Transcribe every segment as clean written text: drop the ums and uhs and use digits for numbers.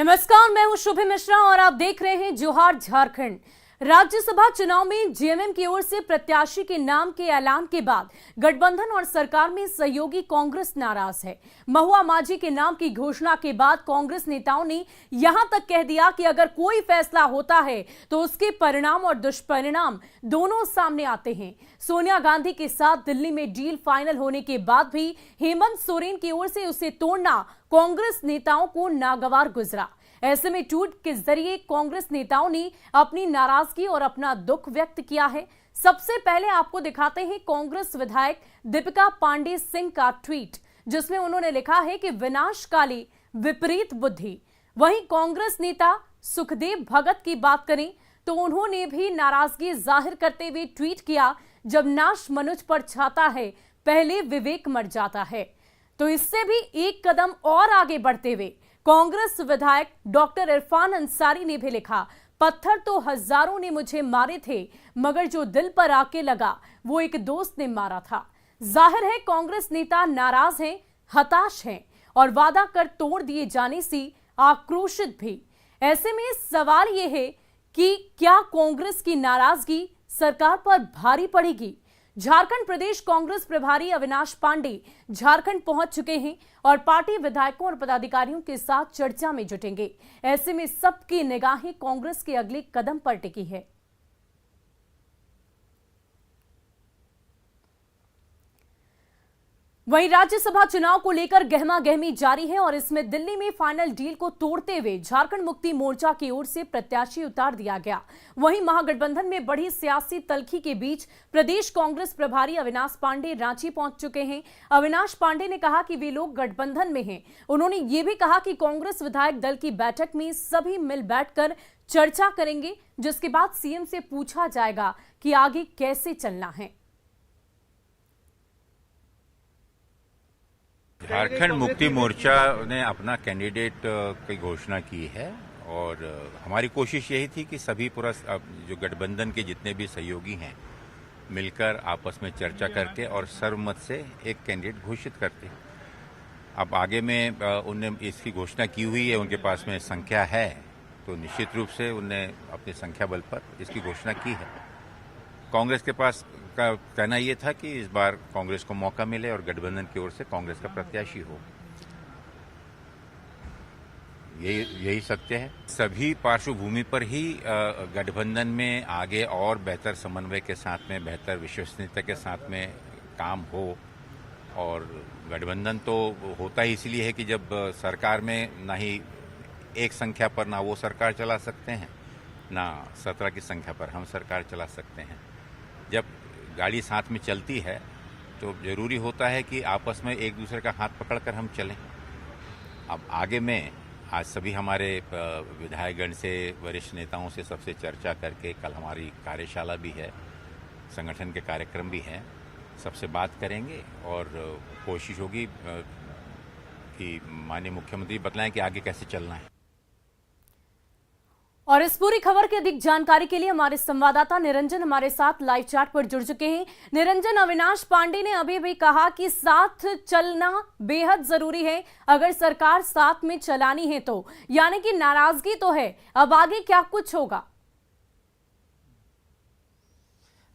नमस्कार, मैं हूं शुभि मिश्रा और आप देख रहे हैं जोहार झारखंड। राज्यसभा चुनाव में जेएमएम की ओर से प्रत्याशी के नाम के ऐलान के बाद गठबंधन और सरकार में सहयोगी कांग्रेस नाराज है। महुआ माझी के नाम की घोषणा के बाद कांग्रेस नेताओं ने यहां तक कह दिया कि अगर कोई फैसला होता है तो उसके परिणाम और दुष्परिणाम दोनों सामने आते हैं। सोनिया गांधी के साथ दिल्ली में डील फाइनल होने के बाद भी हेमंत सोरेन की ओर से उसे तोड़ना कांग्रेस नेताओं को नागवार गुजरा। ऐसे में ट्वीट के जरिए कांग्रेस नेताओं ने अपनी नाराजगी और अपना दुख व्यक्त किया है। सबसे पहले आपको दिखाते हैं कांग्रेस विधायक दीपिका पांडे सिंह का ट्वीट, जिसमें उन्होंने लिखा है कि विनाशकाली विपरीत बुद्धि। वहीं कांग्रेस नेता सुखदेव भगत की बात करें तो उन्होंने भी नाराजगी जाहिर करते हुए ट्वीट किया, जब नाश मनुष्य पर छाता है पहले विवेक मर जाता है। तो इससे भी एक कदम और आगे बढ़ते हुए कांग्रेस विधायक डॉक्टर इरफान अंसारी ने भी लिखा, पत्थर तो हजारों ने मुझे मारे थे मगर जो दिल पर आके लगा वो एक दोस्त ने मारा था। जाहिर है कांग्रेस नेता नाराज हैं, हताश हैं और वादा कर तोड़ दिए जाने से आक्रोशित भी। ऐसे में सवाल यह है कि क्या कांग्रेस की नाराजगी सरकार पर भारी पड़ेगी? झारखंड प्रदेश कांग्रेस प्रभारी अविनाश पांडे झारखंड पहुंच चुके हैं और पार्टी विधायकों और पदाधिकारियों के साथ चर्चा में जुटेंगे। ऐसे में सबकी निगाहें कांग्रेस के अगले कदम पर टिकी है। वहीं राज्यसभा चुनाव को लेकर गहमा गहमी जारी है और इसमें दिल्ली में फाइनल डील को तोड़ते हुए झारखंड मुक्ति मोर्चा की ओर से प्रत्याशी उतार दिया गया। वहीं महागठबंधन में बढ़ी सियासी तल्खी के बीच प्रदेश कांग्रेस प्रभारी अविनाश पांडे रांची पहुंच चुके हैं। अविनाश पांडे ने कहा कि वे लोग गठबंधन में हैं। उन्होंने ये भी कहा कि कांग्रेस विधायक दल की बैठक में सभी मिल बैठकर चर्चा करेंगे, जिसके बाद सीएम से पूछा जाएगा कि आगे कैसे चलना है। झारखंड मुक्ति मोर्चा ने अपना कैंडिडेट की घोषणा की है और हमारी कोशिश यही थी कि सभी पूरा जो गठबंधन के जितने भी सहयोगी हैं मिलकर आपस में चर्चा करके और सर्वमत से एक कैंडिडेट घोषित करते हैं। अब आगे में उन्हें इसकी घोषणा की हुई है, उनके पास में संख्या है तो निश्चित रूप से उन्हें अपनी संख्या बल पर इसकी घोषणा की है। कांग्रेस के पास का कहना यह था कि इस बार कांग्रेस को मौका मिले और गठबंधन की ओर से कांग्रेस का प्रत्याशी हो। यही सत्य है। सभी पार्श्वभूमि पर ही गठबंधन में आगे और बेहतर समन्वय के साथ में, बेहतर विश्वसनीयता के साथ में काम हो। और गठबंधन तो होता ही इसलिए है कि जब सरकार में ना ही एक संख्या पर ना वो सरकार चला सकते हैं, ना 17 की संख्या पर हम सरकार चला सकते हैं। जब गाड़ी साथ में चलती है तो जरूरी होता है कि आपस में एक दूसरे का हाथ पकड़कर हम चलें। अब आगे में आज सभी हमारे विधायकगण से, वरिष्ठ नेताओं से सबसे चर्चा करके, कल हमारी कार्यशाला भी है, संगठन के कार्यक्रम भी हैं, सबसे बात करेंगे और कोशिश होगी कि माननीय मुख्यमंत्री बतलाएं कि आगे कैसे चलना है। और इस पूरी खबर की अधिक जानकारी के लिए हमारे संवाददाता निरंजन हमारे साथ लाइव चैट पर जुड़ चुके हैं। निरंजन, अविनाश पांडे ने अभी भी कहा कि साथ चलना बेहद जरूरी है, अगर सरकार साथ में चलानी है तो, यानी कि नाराजगी तो है, अब आगे क्या कुछ होगा?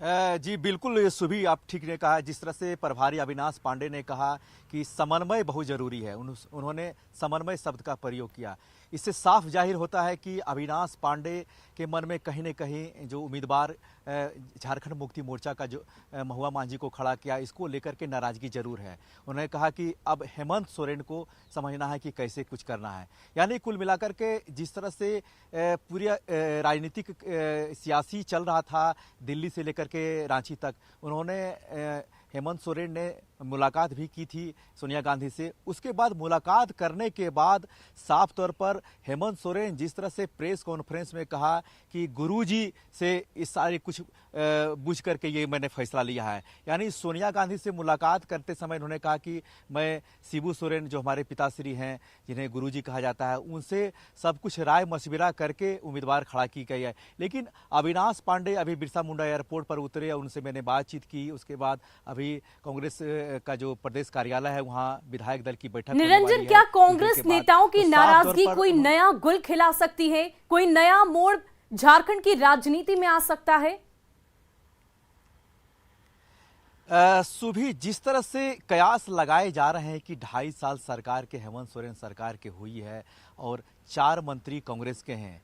जी बिल्कुल सुभी, आप ठीक ने कहा। जिस तरह से प्रभारी अविनाश पांडे ने कहा कि समन्वय बहुत जरूरी है, उन्होंने समन्वय शब्द का प्रयोग किया। इससे साफ जाहिर होता है कि अविनाश पांडे के मन में कहीं न कहीं जो उम्मीदवार झारखंड मुक्ति मोर्चा का जो महुआ माझी को खड़ा किया, इसको लेकर के नाराजगी जरूर है। उन्होंने कहा कि अब हेमंत सोरेन को समझना है कि कैसे कुछ करना है। यानी कुल मिलाकर के जिस तरह से पूरी राजनीतिक सियासी चल रहा था दिल्ली से लेकर के रांची तक, उन्होंने हेमंत सोरेन ने मुलाकात भी की थी सोनिया गांधी से। उसके बाद मुलाकात करने के बाद साफ तौर पर हेमंत सोरेन जिस तरह से प्रेस कॉन्फ्रेंस में कहा कि गुरुजी से इस सारे कुछ बुझ करके ये मैंने फैसला लिया है, यानी सोनिया गांधी से मुलाकात करते समय उन्होंने कहा कि मैं शिबू सोरेन जो हमारे पिताश्री हैं, जिन्हें गुरुजी कहा जाता है, उनसे सब कुछ राय मशविरा करके उम्मीदवार खड़ा की गई है। लेकिन अविनाश पांडे अभी बिरसा मुंडा एयरपोर्ट पर उतरे, उनसे मैंने बातचीत की। उसके बाद अभी कांग्रेस का जो प्रदेश कार्यालय है वहाँ विधायक दल की बैठक निरंजन, क्या कांग्रेस नेताओं की नाराजगी कोई नया गुल खिला सकती है? कोई नया मोड़ झारखंड की राजनीति में आ सकता है? सुभी, जिस तरह से कयास लगाए जा रहे हैं कि 2.5 साल सरकार के, हेमंत सोरेन सरकार के हुई है और 4 मंत्री कांग्रेस के हैं,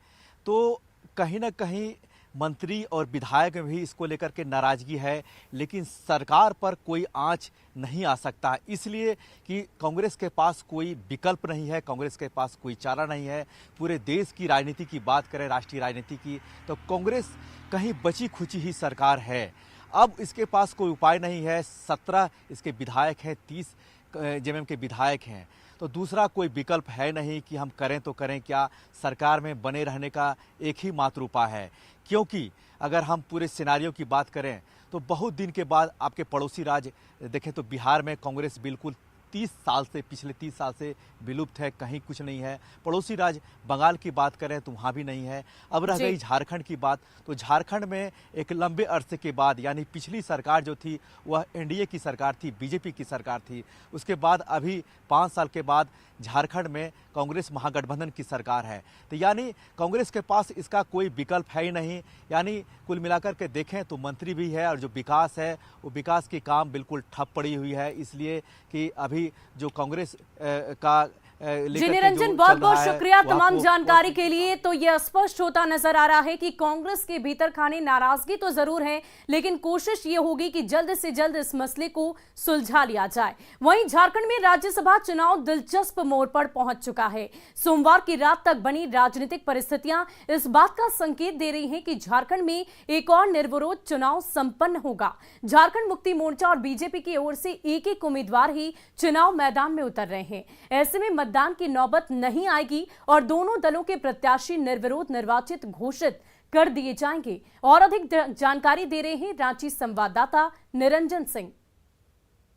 तो कहीं ना कहीं मंत्री और विधायक में भी इसको लेकर के नाराजगी है, लेकिन सरकार पर कोई आंच नहीं आ सकता, इसलिए कि कांग्रेस के पास कोई विकल्प नहीं है, कांग्रेस के पास कोई चारा नहीं है। पूरे देश की राजनीति की बात करें, राष्ट्रीय राजनीति की, तो कांग्रेस कहीं बची खुची ही सरकार है। अब इसके पास कोई उपाय नहीं है। 17 इसके विधायक हैं, 30 जेएमएम के विधायक हैं, तो दूसरा कोई विकल्प है नहीं कि हम करें तो करें क्या। सरकार में बने रहने का एक ही मात्र उपाय है, क्योंकि अगर हम पूरे सिनारियों की बात करें तो बहुत दिन के बाद आपके पड़ोसी राज्य देखें तो बिहार में कांग्रेस बिल्कुल 30 साल से, पिछले 30 साल से विलुप्त है, कहीं कुछ नहीं है। पड़ोसी राज्य बंगाल की बात करें तो वहाँ भी नहीं है। अब रह गई झारखंड की बात, तो झारखंड में एक लंबे अरसे के बाद, यानी पिछली सरकार जो थी वह एनडीए की सरकार थी, बीजेपी की सरकार थी। उसके बाद अभी 5 साल के बाद झारखंड में कांग्रेस महागठबंधन की सरकार है, तो यानी कांग्रेस के पास इसका कोई विकल्प है ही नहीं। यानी कुल मिलाकर के देखें तो मंत्री भी है और जो विकास है वो विकास की काम बिल्कुल ठप पड़ी हुई है, इसलिए कि अभी जो कांग्रेस का जी निरंजन, बहुत बहुत शुक्रिया तमाम जानकारी के लिए। तो यह स्पष्ट होता नजर आ रहा है कि कांग्रेस के भीतर खाने नाराजगी तो जरूर है, लेकिन कोशिश ये होगी कि जल्द से जल्द इस मसले को सुलझा लिया जाए। वहीं झारखंड में राज्यसभा चुनाव दिलचस्प मोड़ पर पहुंच चुका है। सोमवार की रात तक बनी राजनीतिक परिस्थितियां इस बात का संकेत दे रही हैं कि झारखंड में एक और निर्विरोध चुनाव संपन्न होगा। झारखंड मुक्ति मोर्चा और बीजेपी की ओर से एक उम्मीदवार ही चुनाव मैदान में उतर रहे हैं। ऐसे में मतदान की नौबत नहीं आएगी और दोनों दलों के प्रत्याशी निर्विरोध निर्वाचित घोषित कर दिए जाएंगे। और अधिक जानकारी दे रहे हैं रांची संवाददाता निरंजन सिंह।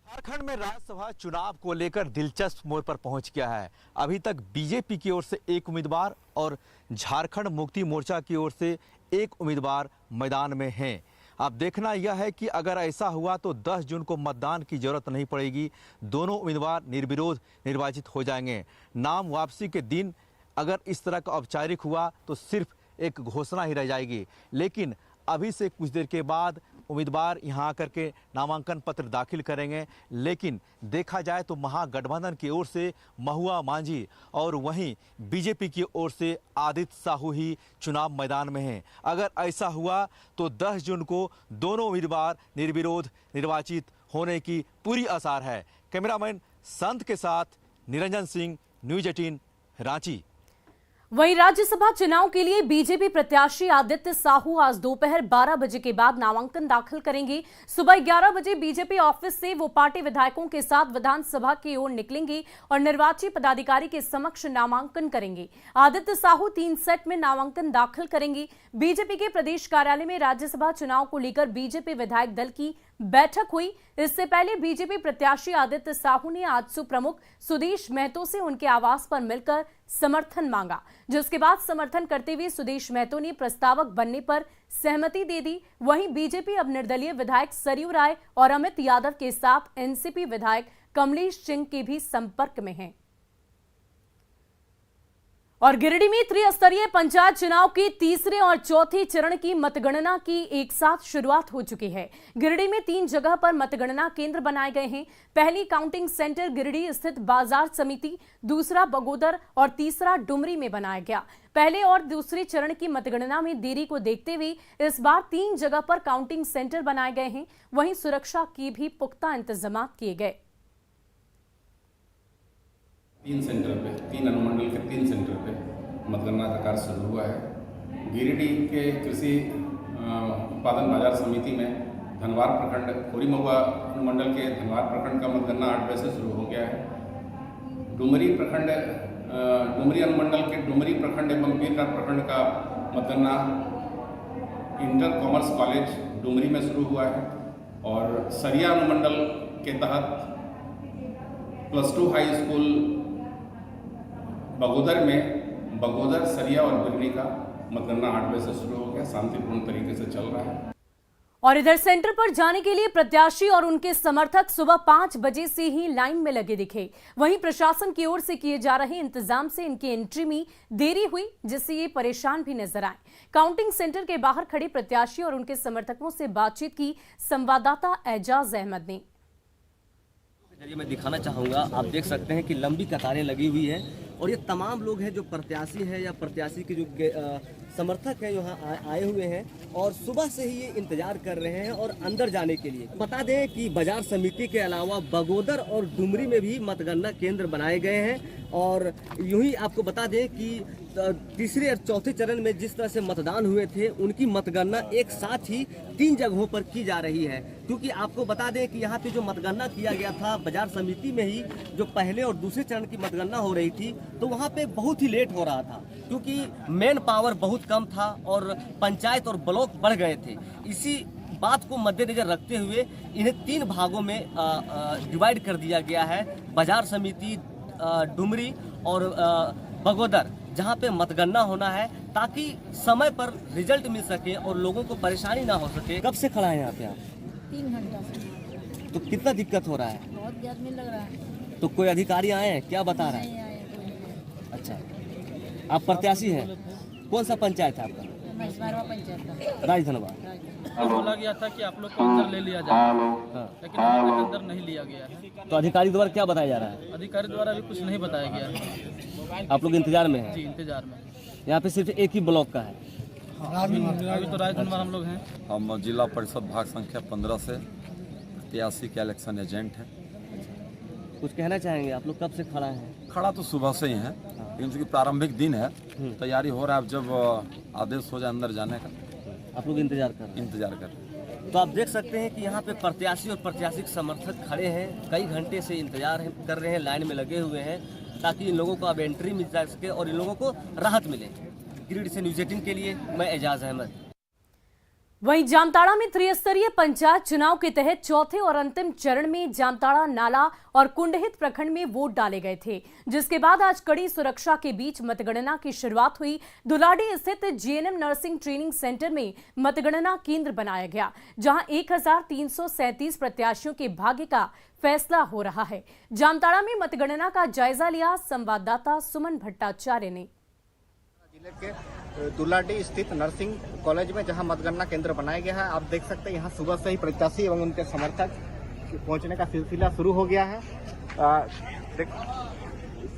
झारखंड में राज्यसभा चुनाव को लेकर दिलचस्प मोड़ पर पहुंच गया है। अभी तक बीजेपी की ओर से एक उम्मीदवार और झारखंड मुक्ति मोर्चा की ओर से एक उम्मीदवार मैदान में हैं। अब देखना यह है कि अगर ऐसा हुआ तो 10 जून को मतदान की जरूरत नहीं पड़ेगी, दोनों उम्मीदवार निर्विरोध निर्वाचित हो जाएंगे। नाम वापसी के दिन अगर इस तरह का औपचारिक हुआ तो सिर्फ एक घोषणा ही रह जाएगी, लेकिन अभी से कुछ देर के बाद उम्मीदवार यहां आकर के नामांकन पत्र दाखिल करेंगे। लेकिन देखा जाए तो महागठबंधन की ओर से महुआ मांझी और वहीं बीजेपी की ओर से आदित्य साहू ही चुनाव मैदान में हैं। अगर ऐसा हुआ तो 10 जून को दोनों उम्मीदवार निर्विरोध निर्वाचित होने की पूरी आसार है। कैमरामैन संत के साथ निरंजन सिंह, न्यूज 18 रांची। वहीं राज्यसभा चुनाव के लिए बीजेपी प्रत्याशी आदित्य साहू आज दोपहर 12 बजे के बाद नामांकन दाखिल करेंगे। सुबह 11 बजे बीजेपी ऑफिस से वो पार्टी विधायकों के साथ विधानसभा की ओर निकलेंगे और निर्वाची पदाधिकारी के समक्ष नामांकन करेंगे। आदित्य साहू 3 सेट में नामांकन दाखिल करेंगे। बीजेपी के प्रदेश कार्यालय में राज्यसभा चुनाव को लेकर बीजेपी विधायक दल की बैठक हुई। इससे पहले बीजेपी प्रत्याशी आदित्य साहू ने आजसू प्रमुख सुदेश महतो से उनके आवास पर मिलकर समर्थन मांगा, जिसके बाद समर्थन करते हुए सुदेश महतो ने प्रस्तावक बनने पर सहमति दे दी। वहीं बीजेपी अब निर्दलीय विधायक सरयू राय और अमित यादव के साथ एनसीपी विधायक कमलेश सिंह के भी संपर्क में है। और गिरिडीह में त्रिस्तरीय पंचायत चुनाव के तीसरे और चौथे चरण की मतगणना की एक साथ शुरुआत हो चुकी है। गिरिडीह में 3 जगह पर मतगणना केंद्र बनाए गए हैं। पहली काउंटिंग सेंटर गिरिडीह स्थित बाजार समिति, दूसरा बगोदर और तीसरा डुमरी में बनाया गया। पहले और दूसरे चरण की मतगणना में देरी को देखते हुए इस बार 3 जगह पर काउंटिंग सेंटर बनाए गए हैं। वहीं सुरक्षा के भी पुख्ता इंतजाम किए गए। 3 सेंटर पे, 3 अनुमंडल के 3 सेंटर पे मतगणना का कार्य शुरू हुआ है। गिरिडीह के कृषि उत्पादन बाजार समिति में धनवार प्रखंड, खोरी महुआ अनुमंडल के धनवार प्रखंड का मतगणना 8 बजे से शुरू हो गया है। डुमरी प्रखंड, डुमरी अनुमंडल के डुमरी प्रखंड एवं बीरघाट प्रखंड का मतगणना इंटर कॉमर्स कॉलेज डुमरी में शुरू हुआ है। और सरिया अनुमंडल के तहत +2 हाई स्कूल बगोदर में, बगोदर, सरिया और बिरनी का मतगणना 8 बजे से शुरू हो गया, शांतिपूर्ण तरीके से चल रहा है। और इधर सेंटर पर जाने के लिए प्रत्याशी और उनके समर्थक सुबह 5 बजे से ही लाइन में लगे दिखे। वहीं प्रशासन की ओर से किए जा रहे इंतजाम से इनकी एंट्री में देरी हुई, जिससे ये परेशान भी नजर आए। काउंटिंग सेंटर के बाहर खड़े प्रत्याशी और उनके समर्थकों से बातचीत की संवाददाता एजाज अहमद ने। जरिए मैं दिखाना चाहूँगा, आप देख सकते हैं कि लंबी कतारें लगी हुई हैं और ये तमाम लोग हैं जो प्रत्याशी हैं या प्रत्याशी के जो समर्थक हैं यहाँ आए हुए हैं और सुबह से ही ये इंतजार कर रहे हैं और अंदर जाने के लिए। बता दें कि बाजार समिति के अलावा बगोदर और डुमरी में भी मतगणना केंद्र बनाए गए हैं और यूं ही आपको बता दें कि तीसरे और चौथे चरण में जिस तरह से मतदान हुए थे उनकी मतगणना एक साथ ही 3 जगहों पर की जा रही है, क्योंकि आपको बता दें कि यहाँ पे जो मतगणना किया गया था बाजार समिति में ही जो पहले और दूसरे चरण की मतगणना हो रही थी, तो वहाँ पे बहुत ही लेट हो रहा था क्योंकि मैन पावर बहुत कम था और पंचायत और ब्लॉक बढ़ गए थे। इसी बात को मद्देनजर रखते हुए इन्हें 3 भागों में डिवाइड कर दिया गया है, बाजार समिति, डुमरी और बगोदर, जहां पे मतगणना होना है ताकि समय पर रिजल्ट मिल सके और लोगों को परेशानी ना हो सके। कब से खड़ा है यहाँ पे आप? 3 घंटा से। तो कितना दिक्कत हो रहा है? बहुत गर्मी लग रहा है। तो कोई अधिकारी आए हैं, क्या बता रहा नहीं है? आए कोई नहीं। अच्छा, आप प्रत्याशी हैं? कौन सा पंचायत है आपका? महेशवाड़ा पंचायत का। राजधनबाद। बोला गया था कि आप लोग को अंदर ले लिया जाए, लेकिन अभी तक अंदर नहीं लिया गया है। तो अधिकारी द्वारा क्या बताया जा रहा है? अधिकारी द्वारा भी कुछ नहीं बताया गया है। आप लोग इंतजार में जी, हैं? इंतजार में। यहाँ पे सिर्फ एक ही ब्लॉक का है। अभी तो राजधनबाद हम लोग हैं। हम जिला परिषद भाग संख्या 15 से प्रत्याशी के इलेक्शन एजेंट हैं। कुछ कहना चाहेंगे? आप लोग कब से खड़ा हैं? खड़ा तो सुबह से ही है, लेकिन चूंकि प्रारंभिक दिन है, तैयारी हो रहा है। अब जब आदेश हो जाए अंदर जाने का, आप लोग इंतजार कर रहे हैं? इंतजार कर रहे हैं। तो आप देख सकते हैं कि यहाँ पे प्रत्याशी और प्रत्याशी के समर्थक खड़े हैं, कई घंटे से इंतजार कर रहे हैं, लाइन में लगे हुए हैं ताकि इन लोगों को अब एंट्री मिल जा सके और इन लोगों को राहत मिले। गिरिडीह से न्यूज़ 18 के लिए मैं एजाज अहमद। वहीं जामताड़ा में त्रिस्तरीय पंचायत चुनाव के तहत चौथे और अंतिम चरण में जामताड़ा, नाला और कुंडहित प्रखंड में वोट डाले गए थे, जिसके बाद आज कड़ी सुरक्षा के बीच मतगणना की शुरुआत हुई। दुलाडी स्थित जीएनएम नर्सिंग ट्रेनिंग सेंटर में मतगणना केंद्र बनाया गया, जहां 1337 प्रत्याशियों के भाग्य का फैसला हो रहा है। जामताड़ा में मतगणना का जायजा लिया संवाददाता सुमन भट्टाचार्य ने। जिले के दुलाडी स्थित नर्सिंग कॉलेज में जहां मतगणना केंद्र बनाया गया है, आप देख सकते हैं यहाँ सुबह से ही प्रत्याशी एवं उनके समर्थक पहुंचने का सिलसिला शुरू हो गया है।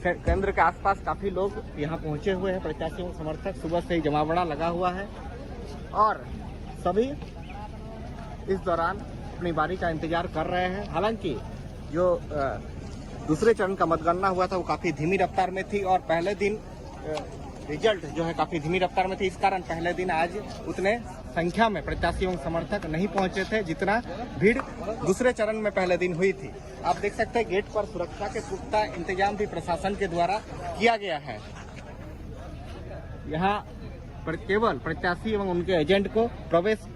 केंद्र के आसपास काफी लोग यहाँ पहुंचे हुए हैं, प्रत्याशी एवं समर्थक सुबह से ही जमावड़ा लगा हुआ है और सभी इस दौरान अपनी बारी का इंतजार कर रहे हैं। हालांकि जो दूसरे चरण का मतगणना हुआ था वो काफी धीमी रफ्तार में थी और पहले दिन रिजल्ट जो है काफी धीमी रफ्तार में थी। इस कारण पहले दिन आज उतने संख्या में प्रत्याशी एवं समर्थक नहीं पहुंचे थे जितना भीड़ दूसरे चरण में पहले दिन हुई थी। आप देख सकते हैं गेट पर सुरक्षा के पुख्ता इंतजाम भी प्रशासन के द्वारा किया गया है। यहाँ पर केवल प्रत्याशी एवं उनके एजेंट को प्रवेश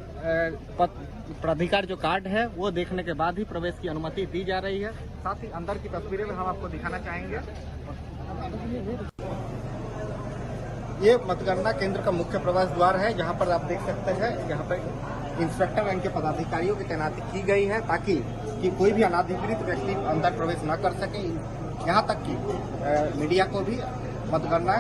प्राधिकार जो कार्ड है वो देखने के बाद ही प्रवेश की अनुमति दी जा रही है। साथ ही अंदर की तस्वीरें भी हम आपको दिखाना चाहेंगे। ये मतगणना केंद्र का मुख्य प्रवेश द्वार है, जहां पर आप देख सकते हैं यहाँ पर इंस्पेक्टर एवं के पदाधिकारियों की तैनाती की गई है ताकि कोई भी अनाधिकृत व्यक्ति अंदर प्रवेश न कर सके। यहाँ तक कि मीडिया को भी मतगणना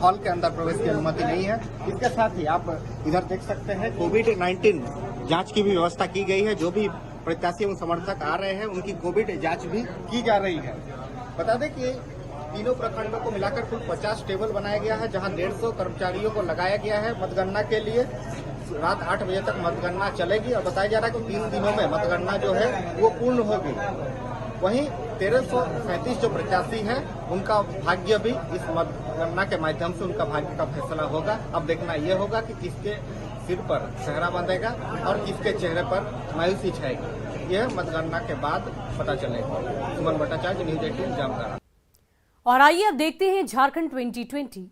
हॉल के अंदर प्रवेश की अनुमति नहीं है। इसके साथ ही आप इधर देख सकते हैं कोविड-19 जांच की भी व्यवस्था की गई है। जो भी प्रत्याशी एवं समर्थक आ रहे हैं उनकी कोविड जांच भी की जा रही है। बता दें कि तीनों प्रखंडों को मिलाकर कुल 50 टेबल बनाया गया है, जहां 150 कर्मचारियों को लगाया गया है मतगणना के लिए। रात 8 बजे तक मतगणना चलेगी और बताया जा रहा है कि 3 दिनों में मतगणना जो है वो पूर्ण होगी। वहीं 1337 जो प्रत्याशी हैं उनका भाग्य भी इस मतगणना के माध्यम से उनका भाग्य का फैसला होगा। अब देखना ये होगा कि किसके सिर पर सेहरा बंधेगा और किसके चेहरे पर मायूसी छाएगी। यह मतगणना के बाद पता चलेगा। सुमन भट्टाचार्य, न्यूज़ 18, जामताड़ा। और आइए अब देखते हैं झारखंड 2020।